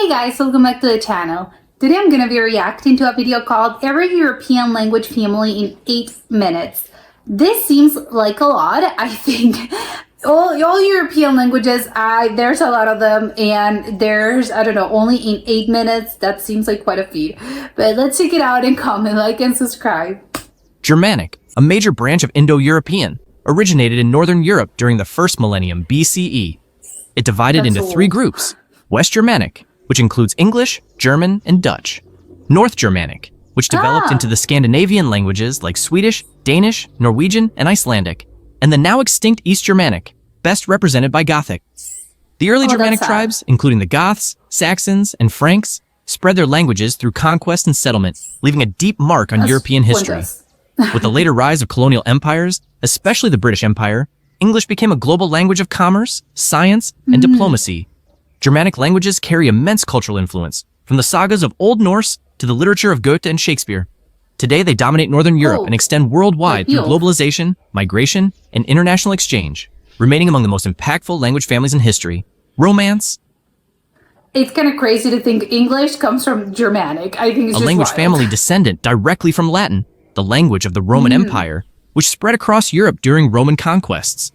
Hey guys, welcome back to the channel. Today I'm gonna be reacting to a video called Every European Language Family in 8 Minutes. This seems like a lot. I think all European languages, there's a lot of them, and there's, I don't know, only in 8 minutes. That seems like quite a feat. But let's check it out and comment, like, and subscribe. Germanic, a major branch of Indo-European, originated in Northern Europe during the first millennium BCE. It divided into 3 groups: West Germanic, which includes English, German, and Dutch; North Germanic, which developed into the Scandinavian languages like Swedish, Danish, Norwegian, and Icelandic; and the now extinct East Germanic, best represented by Gothic. The early Germanic tribes, including the Goths, Saxons, and Franks, spread their languages through conquest and settlement, leaving a deep mark on European history. With the later rise of colonial empires, especially the British Empire, English became a global language of commerce, science, and diplomacy. Germanic languages carry immense cultural influence, from the sagas of Old Norse to the literature of Goethe and Shakespeare. Today, they dominate Northern Europe and extend worldwide through globalization, migration, and international exchange, remaining among the most impactful language families in history. Romance. It's kind of crazy to think English comes from Germanic. I think it's a just language wild. family descendant directly from Latin, the language of the Roman Empire, which spread across Europe during Roman conquests.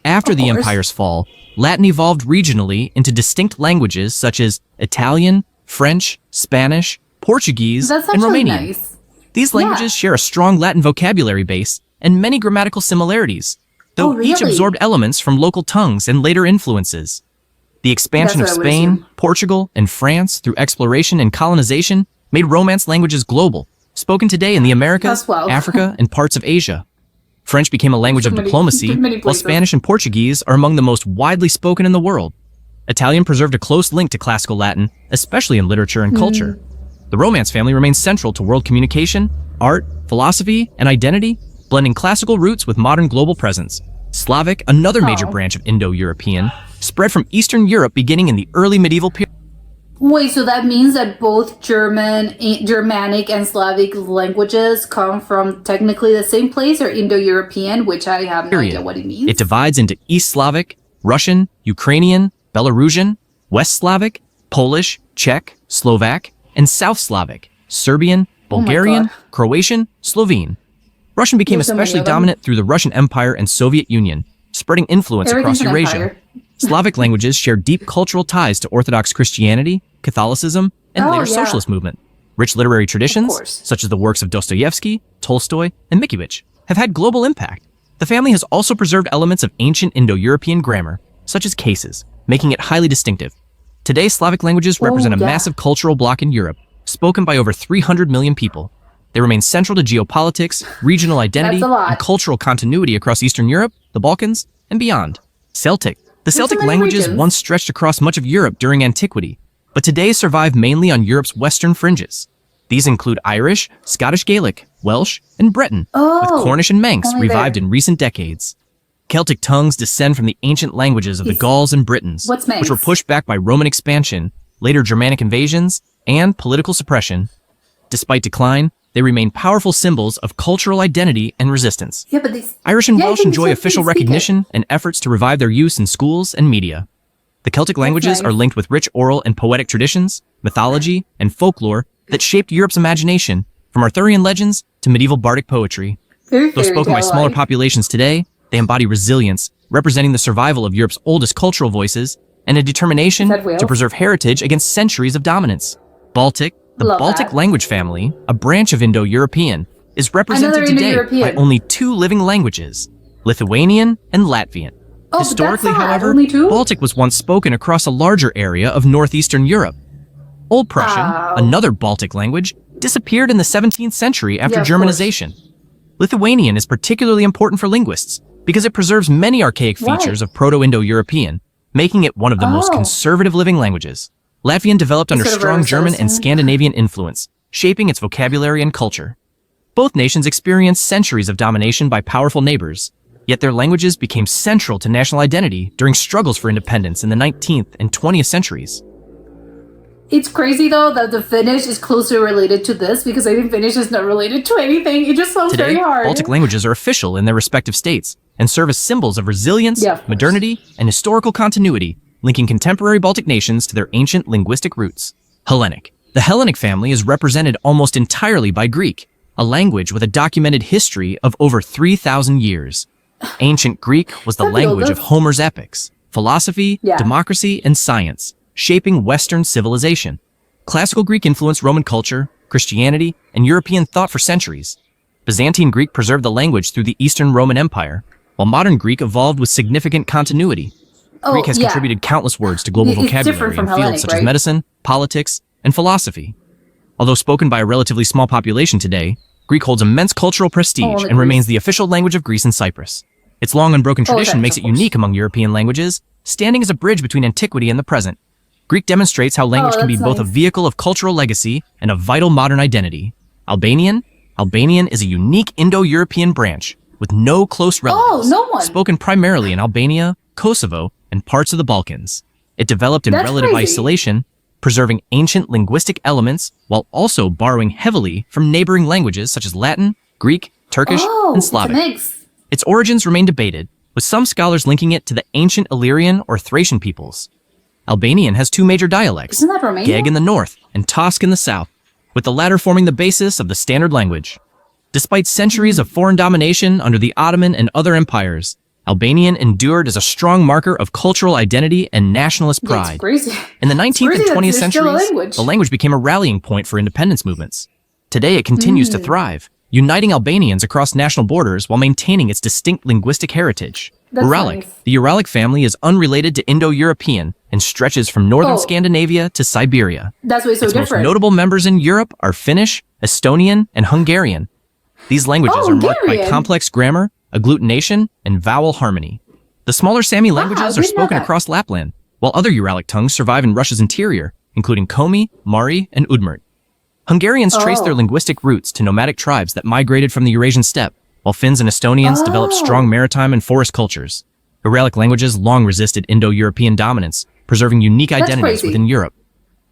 After the empire's fall, Latin evolved regionally into distinct languages such as Italian, French, Spanish, Portuguese, and Romanian. Nice. These languages share a strong Latin vocabulary base and many grammatical similarities, though each absorbed elements from local tongues and later influences. The expansion of Spain, Portugal, and France through exploration and colonization made Romance languages global, spoken today in the Americas, Africa, and parts of Asia. French became a language of diplomacy, while Spanish and Portuguese are among the most widely spoken in the world. Italian preserved a close link to classical Latin, especially in literature and culture. The Romance family remains central to world communication, art, philosophy, and identity, blending classical roots with modern global presence. Slavic, another major branch of Indo-European, spread from Eastern Europe beginning in the early medieval period. Wait, so that means that both Germanic and Slavic languages come from technically the same place, or Indo-European, which I have no idea what it means. It divides into East Slavic, Russian, Ukrainian, Belarusian, West Slavic, Polish, Czech, Slovak, and South Slavic, Serbian, Bulgarian, Croatian, Slovene. Russian became especially dominant through the Russian Empire and Soviet Union, spreading influence across Eurasia. Slavic languages share deep cultural ties to Orthodox Christianity, Catholicism, and later socialist movement. Rich literary traditions, such as the works of Dostoevsky, Tolstoy, and Mickiewicz, have had global impact. The family has also preserved elements of ancient Indo-European grammar, such as cases, making it highly distinctive. Today, Slavic languages represent a massive cultural bloc in Europe, spoken by over 300 million people. They remain central to geopolitics, regional identity, and cultural continuity across Eastern Europe, the Balkans, and beyond. Celtic. The Celtic languages once stretched across much of Europe during antiquity, but today survive mainly on Europe's western fringes. These include Irish, Scottish Gaelic, Welsh, and Breton, with Cornish and Manx revived in recent decades. Celtic tongues descend from the ancient languages of the Gauls and Britons, which were pushed back by Roman expansion, later Germanic invasions, and political suppression. Despite decline, they remain powerful symbols of cultural identity and resistance. Irish and Welsh enjoy official recognition and efforts to revive their use in schools and media. The Celtic languages are linked with rich oral and poetic traditions, mythology, and folklore that shaped Europe's imagination, from Arthurian legends to medieval bardic poetry. Though spoken by smaller populations today, they embody resilience, representing the survival of Europe's oldest cultural voices and a determination to preserve heritage against centuries of dominance. Baltic. The Baltic language family, a branch of Indo-European, is represented today by only 2 living languages, Lithuanian and Latvian. Historically, however, Baltic was once spoken across a larger area of northeastern Europe. Old Prussian, another Baltic language, disappeared in the 17th century after Germanization. Lithuanian is particularly important for linguists because it preserves many archaic features of Proto-Indo-European, making it one of the most conservative living languages. Latvian developed under strong German and Scandinavian influence, shaping its vocabulary and culture. Both nations experienced centuries of domination by powerful neighbors, yet their languages became central to national identity during struggles for independence in the 19th and 20th centuries. It's crazy, though, that the Finnish is closely related to this, because I think Finnish is not related to anything. It just sounds very hard. Baltic languages are official in their respective states and serve as symbols of resilience, modernity, and historical continuity, linking contemporary Baltic nations to their ancient linguistic roots. Hellenic. The Hellenic family is represented almost entirely by Greek, a language with a documented history of over 3,000 years. Ancient Greek was the language of Homer's epics, philosophy, democracy, and science, shaping Western civilization. Classical Greek influenced Roman culture, Christianity, and European thought for centuries. Byzantine Greek preserved the language through the Eastern Roman Empire, while modern Greek evolved with significant continuity. Greek has contributed countless words to global vocabulary in fields such as medicine, politics, and philosophy. Although spoken by a relatively small population today, Greek holds immense cultural prestige and remains the official language of Greece and Cyprus. Its long unbroken tradition makes it unique among European languages, standing as a bridge between antiquity and the present. Greek demonstrates how language can be both a vehicle of cultural legacy and a vital modern identity. Albanian is a unique Indo-European branch with no close relatives, spoken primarily in Albania, Kosovo, and parts of the Balkans. It developed in relative isolation, preserving ancient linguistic elements while also borrowing heavily from neighboring languages such as Latin, Greek, Turkish, and Slavic. Its origins remain debated, with some scholars linking it to the ancient Illyrian or Thracian peoples. Albanian has two major dialects, Geg in the north and Tosk in the south, with the latter forming the basis of the standard language. Despite centuries of foreign domination under the Ottoman and other empires, Albanian endured as a strong marker of cultural identity and nationalist pride. In the 19th and 20th centuries, the language became a rallying point for independence movements. Today it continues to thrive, uniting Albanians across national borders while maintaining its distinct linguistic heritage. Uralic. The Uralic family is unrelated to Indo-European and stretches from northern Scandinavia to Siberia. That's why it's so different. Its most notable members in Europe are Finnish, Estonian, and Hungarian. These languages are marked by complex grammar, agglutination, and vowel harmony. The smaller Sami languages are spoken across Lapland, while other Uralic tongues survive in Russia's interior, including Komi, Mari, and Udmurt. Hungarians trace their linguistic roots to nomadic tribes that migrated from the Eurasian steppe, while Finns and Estonians developed strong maritime and forest cultures. Uralic languages long resisted Indo-European dominance, preserving unique identities within Europe.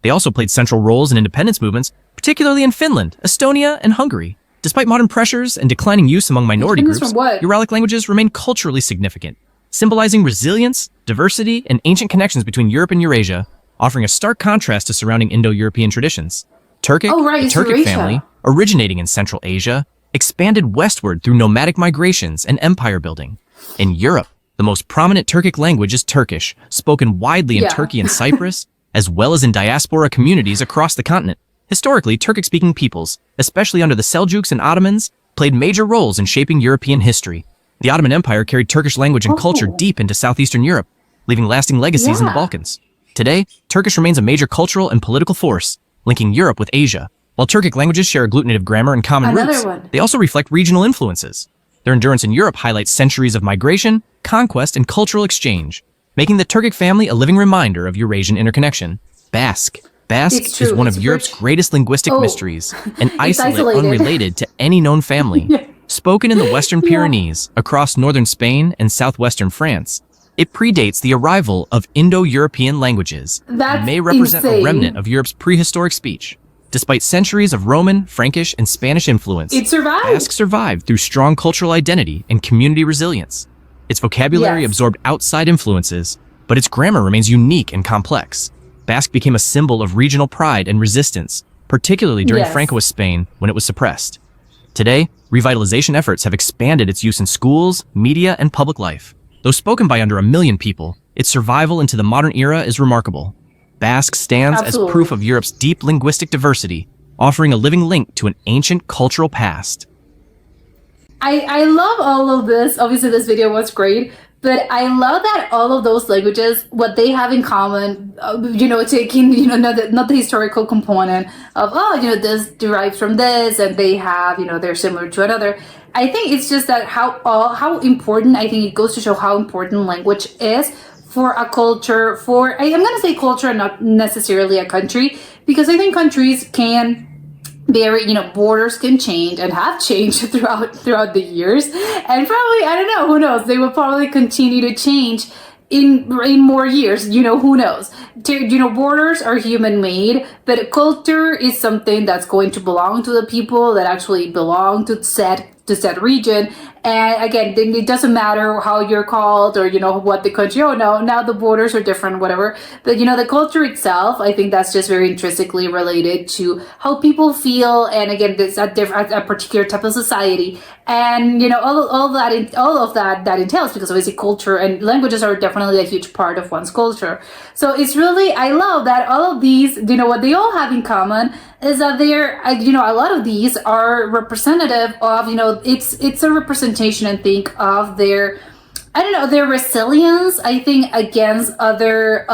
They also played central roles in independence movements, particularly in Finland, Estonia, and Hungary. Despite modern pressures and declining use among minority groups, Uralic languages remain culturally significant, symbolizing resilience, diversity, and ancient connections between Europe and Eurasia, offering a stark contrast to surrounding Indo-European traditions. Turkic, the Turkic family, originating in Central Asia, expanded westward through nomadic migrations and empire building. In Europe, the most prominent Turkic language is Turkish, spoken widely in Turkey and Cyprus, as well as in diaspora communities across the continent. Historically, Turkic-speaking peoples, especially under the Seljuks and Ottomans, played major roles in shaping European history. The Ottoman Empire carried Turkish language and culture deep into southeastern Europe, leaving lasting legacies in the Balkans. Today, Turkish remains a major cultural and political force, linking Europe with Asia. While Turkic languages share agglutinative grammar and common roots, they also reflect regional influences. Their endurance in Europe highlights centuries of migration, conquest, and cultural exchange, making the Turkic family a living reminder of Eurasian interconnection. Basque is one of Europe's greatest linguistic mysteries, an isolate unrelated to any known family. Spoken in the Western Pyrenees, across northern Spain and southwestern France, it predates the arrival of Indo-European languages and may represent a remnant of Europe's prehistoric speech. Despite centuries of Roman, Frankish, and Spanish influence, Basque survived through strong cultural identity and community resilience. Its vocabulary absorbed outside influences, but its grammar remains unique and complex. Basque became a symbol of regional pride and resistance, particularly during Francoist Spain when it was suppressed. Today, revitalization efforts have expanded its use in schools, media, and public life. Though spoken by under 1 million people, its survival into the modern era is remarkable. Basque stands as proof of Europe's deep linguistic diversity, offering a living link to an ancient cultural past. I love all of this. Obviously, this video was great. But I love that all of those languages, what they have in common, taking, not the historical component of, this derives from this, and they have, they're similar to another. I think it's just that how important, I think it goes to show how important language is for a culture, I'm going to say culture and not necessarily a country, because I think countries can borders can change and have changed throughout the years, and probably, I don't know, who knows, they will probably continue to change in more years, who knows. Borders are human made, but culture is something that's going to belong to the people that actually belong to said to said region. And again, then it doesn't matter how you're called or, what the country, oh no, now the borders are different, whatever. But, the culture itself, I think that's just very intrinsically related to how people feel. And again, it's a particular type of society. And, all of that entails, because obviously culture and languages are definitely a huge part of one's culture. So it's really, I love that all of these, what they all have in common is that they're, a lot of these are representative of, it's a representation, I think, of their, their resilience, I think, against other,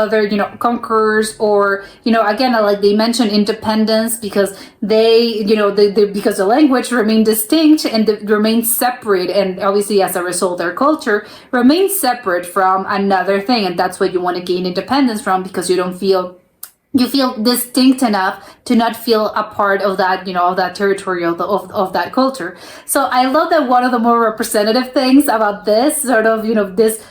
conquerors, or, again, like they mentioned independence, because they, because the language remained distinct and remained separate. And obviously, as a result, their culture remains separate from another thing. And that's what you want to gain independence from, because you feel distinct enough to not feel a part of that, of that territory of that culture. So I love that one of the more representative things about this sort of, this,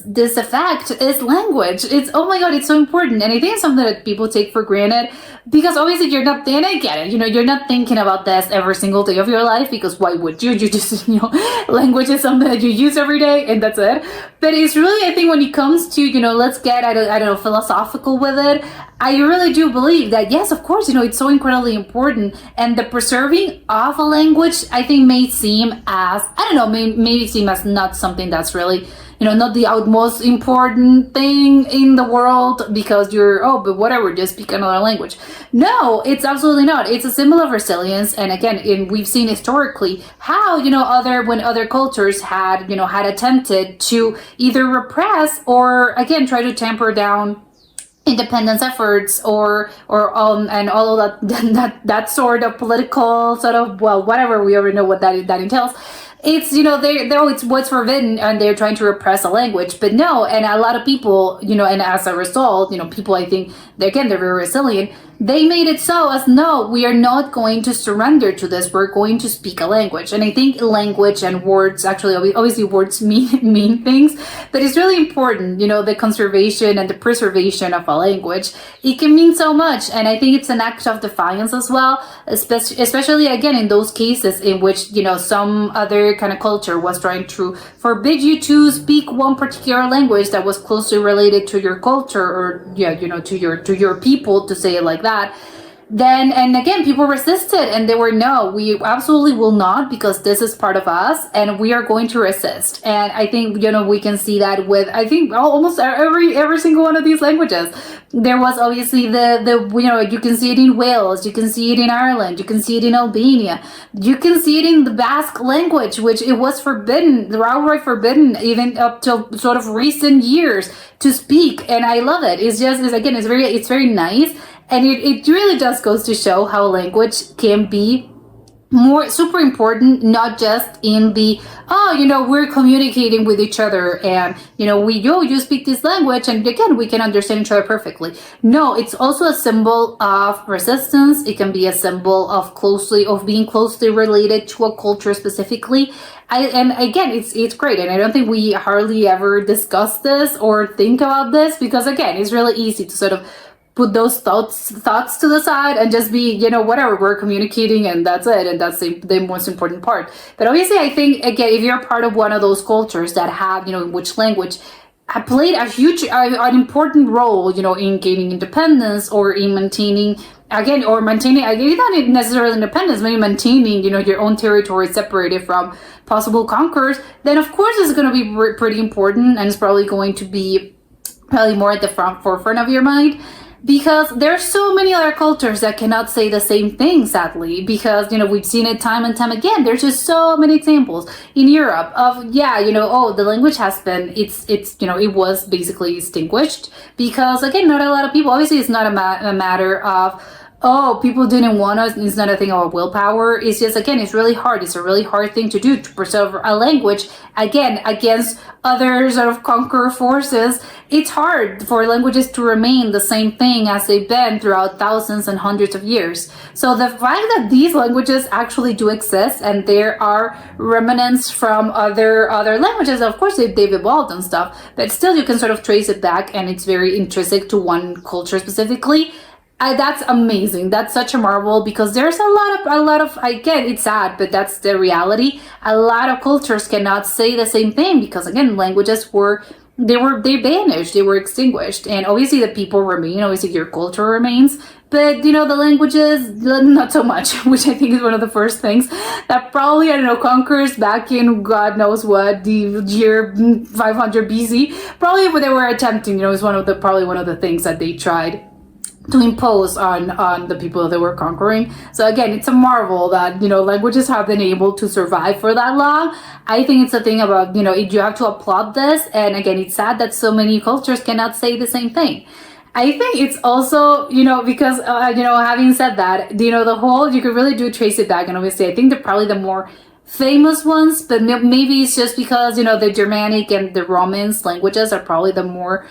this effect is language. It's, oh my God, it's so important. And I think it's something that people take for granted, because obviously you're not, and I get it, you're not thinking about this every single day of your life, because why would you? You just, language is something that you use every day and that's it. But it's really, I think when it comes to, let's get, philosophical with it, I really do believe that, yes, of course, it's so incredibly important. And the preserving of a language, I think, may seem as, maybe seem as not something that's really, not the utmost important thing in the world, because but whatever, just speak another language. No, it's absolutely not. It's a symbol of resilience. And again, we've seen historically how, when other cultures had attempted to either repress or, again, try to tamper down independence efforts or and all of that sort of political sort of, well, whatever, we already know what that entails. It's, it's what's forbidden, and they're trying to repress a language. But no, and a lot of people, and as a result, people, I think, they're very resilient. They made it so as, no, we are not going to surrender to this. We're going to speak a language. And I think language and words, actually, obviously words mean things, but it's really important, the conservation and the preservation of a language. It can mean so much. And I think it's an act of defiance as well, especially, again, in those cases in which, some other kind of culture was trying to forbid you to speak one particular language that was closely related to your culture, or, to your people, to say it like that. Then, and again, people resisted, and they were, no, we absolutely will not, because this is part of us and we are going to resist. And I think, we can see that with, I think, almost every single one of these languages. There was obviously you can see it in Wales, you can see it in Ireland, you can see it in Albania, you can see it in the Basque language, which it was forbidden, outright forbidden, even up till sort of recent years to speak. And I love it. It's very nice. And it really just goes to show how language can be more super important, not just in the, we're communicating with each other and, you speak this language and again, we can understand each other perfectly. No, it's also a symbol of resistance. It can be a symbol of being closely related to a culture specifically. And again, it's great. And I don't think we hardly ever discuss this or think about this, because again, it's really easy to sort of put those thoughts to the side and just be, whatever, we're communicating and that's it. And that's the most important part. But obviously, I think, again, if you're part of one of those cultures that have, in which language played an important role, in gaining independence or in maintaining, not necessarily independence, maybe maintaining, your own territory separated from possible conquerors, then of course it's going to be pretty important, and it's probably going to be more at the forefront of your mind. Because there's so many other cultures that cannot say the same thing, sadly, because, we've seen it time and time again. There's just so many examples in Europe of, the language has been, it was basically extinguished because, again, not a lot of people, obviously it's not a matter of, people didn't want us. It's not a thing of willpower. It's just, again, it's really hard. It's a really hard thing to do, to preserve a language, again, against other sort of conquer forces. It's hard for languages to remain the same thing as they've been throughout thousands and hundreds of years. So the fact that these languages actually do exist and there are remnants from other languages, of course they've evolved and stuff, but still you can sort of trace it back and it's very intrinsic to one culture specifically. That's amazing. That's such a marvel because there's a lot of, again, it's sad, but that's the reality. A lot of cultures cannot say the same thing because again, languages they vanished, they were extinguished, and obviously the people remain. Obviously, your culture remains, but the languages not so much, which I think is one of the first things that probably conquerors back in God knows what the year 500 BC probably what they were attempting. Is probably one of the things that they tried to impose on the people that they were conquering. So again, it's a marvel that languages have been able to survive for that long. I think it's a thing about you have to applaud this, and again, it's sad that so many cultures cannot say the same thing. I think it's also because having said that, the whole, you could really do trace it back, and obviously I think they're probably the more famous ones, but maybe it's just because the Germanic and the Romance languages are probably the more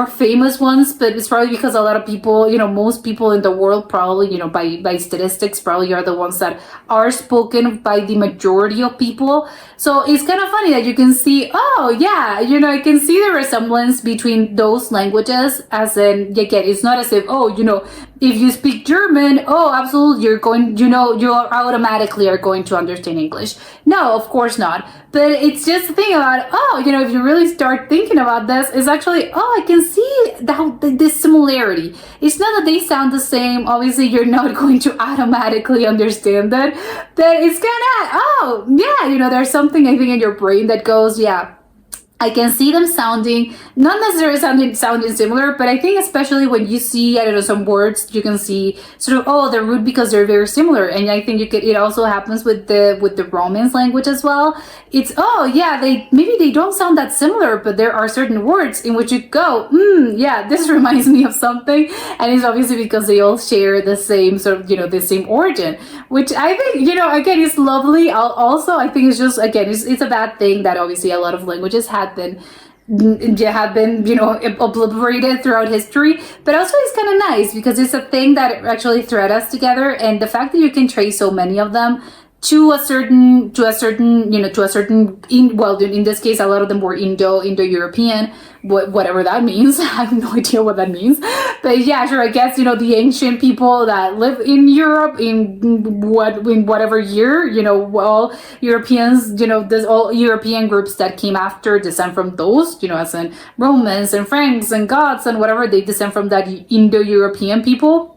famous ones, but it's probably because a lot of people, most people in the world probably, by statistics, probably are the ones that are spoken by the majority of people. So it's kind of funny that you can see, oh yeah, I can see the resemblance between those languages, as in, again, it's not as if, if you speak German, oh, absolutely, you're going, you automatically are going to understand English. No, of course not. But it's just the thing about, if you really start thinking about this, it's actually, I can see this similarity. It's not that they sound the same. Obviously, you're not going to automatically understand that. But it's kind of, there's something I think in your brain that goes, yeah, I can see them sounding, not necessarily sounding similar, but I think especially when you see, some words, you can see sort of, they're rude because they're very similar. And I think it also happens with the Romance language as well. It's, maybe they don't sound that similar, but there are certain words in which you go, this reminds me of something. And it's obviously because they all share the same sort of, the same origin, which I think, again, is lovely. Also, I think it's just, again, it's a bad thing that obviously a lot of languages have been obliterated throughout history, but also it's kind of nice because it's a thing that actually thread us together, and the fact that you can trace so many of them to a certain in this case a lot of them were Indo-European, whatever that means. I have no idea what that means, but yeah, sure, I guess the ancient people that live in Europe in whatever year, all Europeans, there's all European groups that came after descend from those, as in Romans and Franks and Goths and whatever, they descend from that Indo-European people.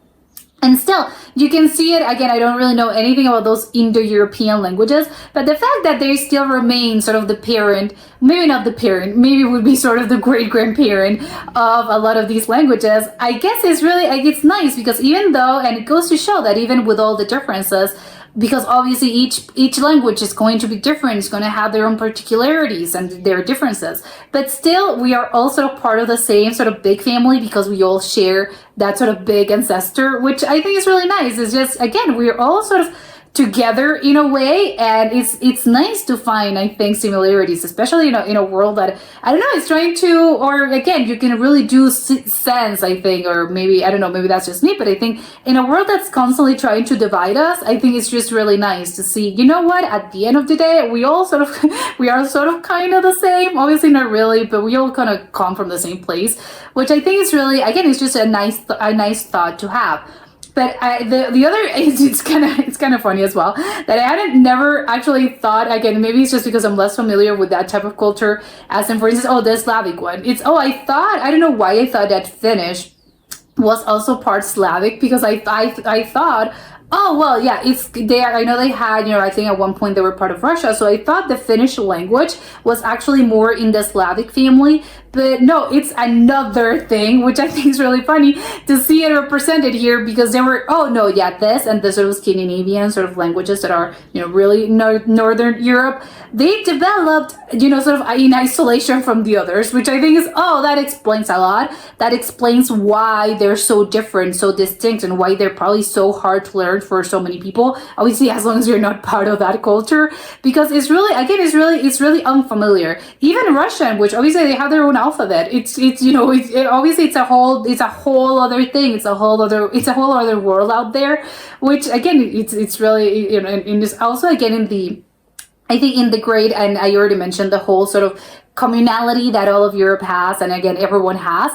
And still, you can see it, again, I don't really know anything about those Indo-European languages, but the fact that they still remain sort of the parent, maybe not the parent, maybe it would be sort of the great-grandparent of a lot of these languages, I guess is really, it's nice because even though, and it goes to show that even with all the differences, because obviously each language is going to be different, it's going to have their own particularities and their differences, but still we are also part of the same sort of big family because we all share that sort of big ancestor, which I think is really nice. It's just, again, we're all sort of together in a way, and it's nice to find, I think, similarities, especially in a world that, I don't know, is trying to, or again, you can really do sense, I think, or maybe, I don't know, maybe that's just me, but I think in a world that's constantly trying to divide us, I think it's just really nice to see, what, at the end of the day, we all sort of, we are sort of kind of the same, obviously not really, but we all kind of come from the same place, which I think is really, again, it's just a nice thought to have. But the other, it's kind of funny as well that I hadn't never actually thought, again, maybe it's just because I'm less familiar with that type of culture, as in, for instance, the Slavic one. It's, I don't know why I thought that Finnish was also part Slavic, because I thought, I know they had, I think at one point they were part of Russia, so I thought the Finnish language was actually more in the Slavic family, but no, it's another thing, which I think is really funny to see it represented here, because they were, this and the sort of Scandinavian sort of languages that are, really Northern Europe, they developed, sort of in isolation from the others, which I think is, that explains a lot. That explains why they're so different, so distinct, and why they're probably so hard to learn for so many people. Obviously, as long as you're not part of that culture, because it's really, again, it's really unfamiliar. Even Russian, which obviously they have their own alphabet. Obviously it's a whole other thing. It's a whole other world out there, which again, it's really, in this also, again, I think in the great, and I already mentioned the whole sort of communality that all of Europe has, and again, everyone has.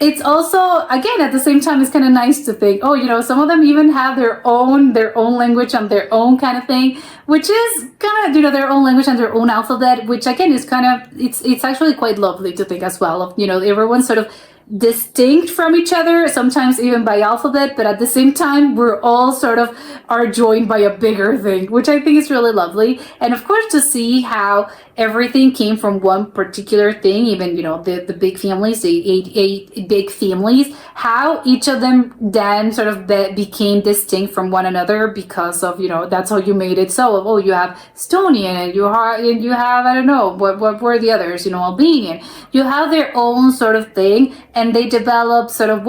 it's also, again, at the same time, it's kind of nice to think, oh, some of them even have their own language and their own kind of thing, which is kind of, their own language and their own alphabet, which again is kind of, it's actually quite lovely to think as well of, everyone's sort of distinct from each other, sometimes even by alphabet, but at the same time we're all sort of are joined by a bigger thing, which I think is really lovely. And of course, to see how everything came from one particular thing, even the big families, the eight big families, how each of them then sort of became distinct from one another because of that's how you made it. So you have Estonian and you have I don't know what were the others, Albanian. You have their own sort of thing, and they developed sort of,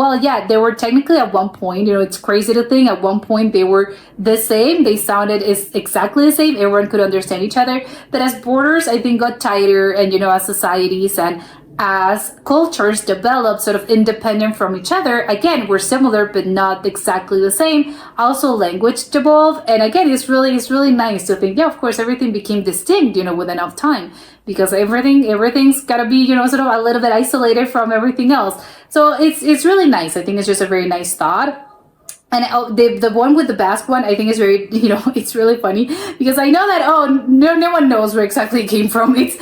they were technically at one point, it's crazy to think at one point they were the same. They sounded exactly the same. Everyone could understand each other. But as borders, I think, got tighter, and, as societies and as cultures developed sort of independent from each other, again, we're similar, but not exactly the same. Also, language evolved. And again, it's really nice to think, of course, everything became distinct, with enough time. Because everything's got to be, sort of a little bit isolated from everything else. So it's really nice. I think it's just a very nice thought. And the one with the Basque one, I think is very, it's really funny because I know that, no one knows where exactly it came from. It's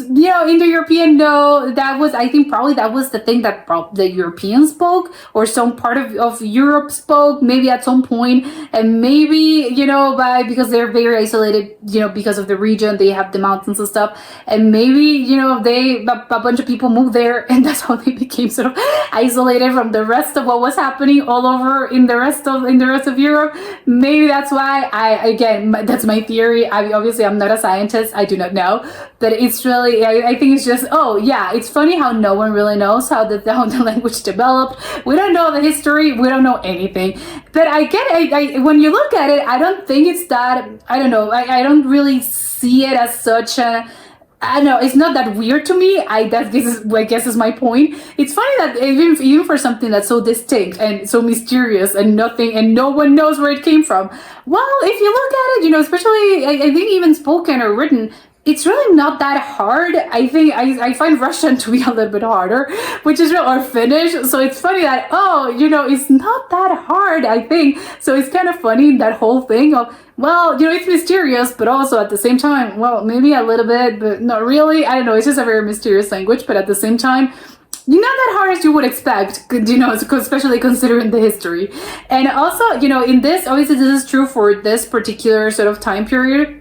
Indo-European, I think probably that was the thing that the Europeans spoke, or some part of Europe spoke, maybe at some point. And maybe, because they're very isolated, because of the region, they have the mountains and stuff. And maybe, a bunch of people moved there, and that's how they became sort of isolated from the rest of what was happening all over in the rest of Europe. Maybe that's why that's my theory. I'm not a scientist. I do not know, but it's really, I think it's just, it's funny how no one really knows how the language developed. We don't know the history. We don't know anything, but when you look at it, I don't think it's that, I don't know. I don't really see it as such a, I don't know, it's not that weird to me. I guess is my point. It's funny that even for something that's so distinct and so mysterious and no one knows where it came from. Well, if you look at it, especially I think even spoken or written, it's really not that hard. I think I find Russian to be a little bit harder, which is real, or Finnish. So it's funny that, it's not that hard, I think. So it's kind of funny, that whole thing of, it's mysterious, but also at the same time, maybe a little bit, but not really. I don't know. It's just a very mysterious language, but at the same time, not that hard as you would expect, especially considering the history. And also, in this, obviously this is true for this particular sort of time period.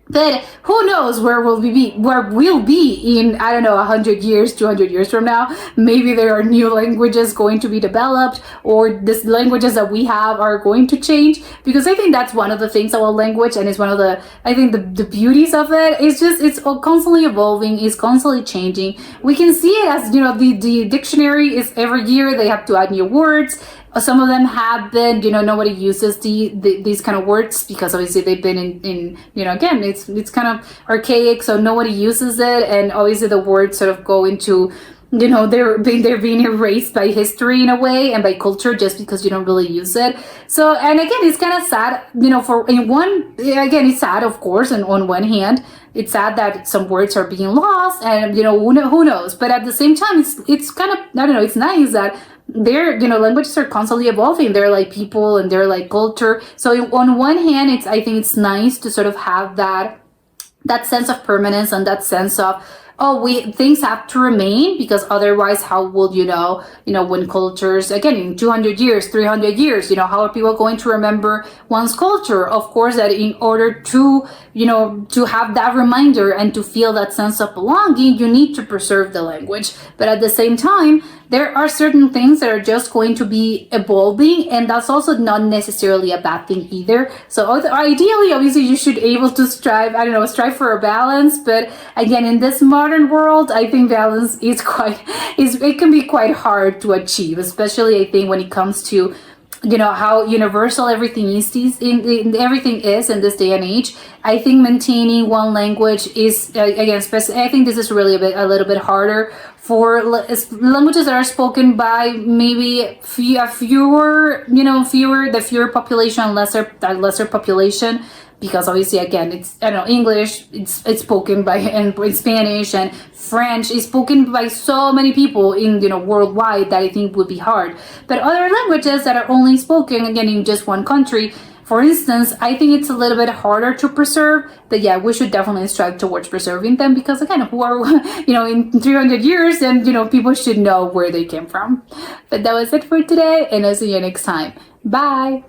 But who knows where we'll be in, I don't know, 100 years, 200 years from now. Maybe there are new languages going to be developed, or these languages that we have are going to change. Because I think that's one of the things about language, and it's one of the beauties of it. It's just, it's constantly evolving, it's constantly changing. We can see it as, the dictionary is every year they have to add new words. Some of them have been, nobody uses these kind of words because obviously they've been in again, it's kind of archaic, so nobody uses it, and obviously the words sort of go into, they're being erased by history in a way and by culture just because you don't really use it. So, and again, it's kind of sad, it's sad, of course, and on one hand, it's sad that some words are being lost, and who knows, but at the same time, it's kind of, I don't know, it's nice that languages are constantly evolving. They're like people and they're like culture. So on one hand, I think it's nice to sort of have that sense of permanence and that sense of, things have to remain, because otherwise how would when cultures, again, in 200 years, 300 years, how are people going to remember one's culture? Of course, that in order to have that reminder and to feel that sense of belonging, you need to preserve the language. But at the same time, there are certain things that are just going to be evolving, and that's also not necessarily a bad thing either. So ideally, obviously, you should be able to strive for a balance. But again, in this modern world, I think balance it can be quite hard to achieve, especially I think when it comes to how universal everything is everything is in this day and age. I think maintaining one language is, again, I think this is really a little bit harder for languages that are spoken by maybe fewer population, lesser population, because obviously again it's, I don't know, English it's spoken by, and Spanish and French is spoken by so many people in, worldwide, that I think would be hard. But other languages that are only spoken again in just one country, for instance, I think it's a little bit harder to preserve, but yeah, we should definitely strive towards preserving them, because again, who are, in 300 years, then, people should know where they came from. But that was it for today, and I'll see you next time. Bye!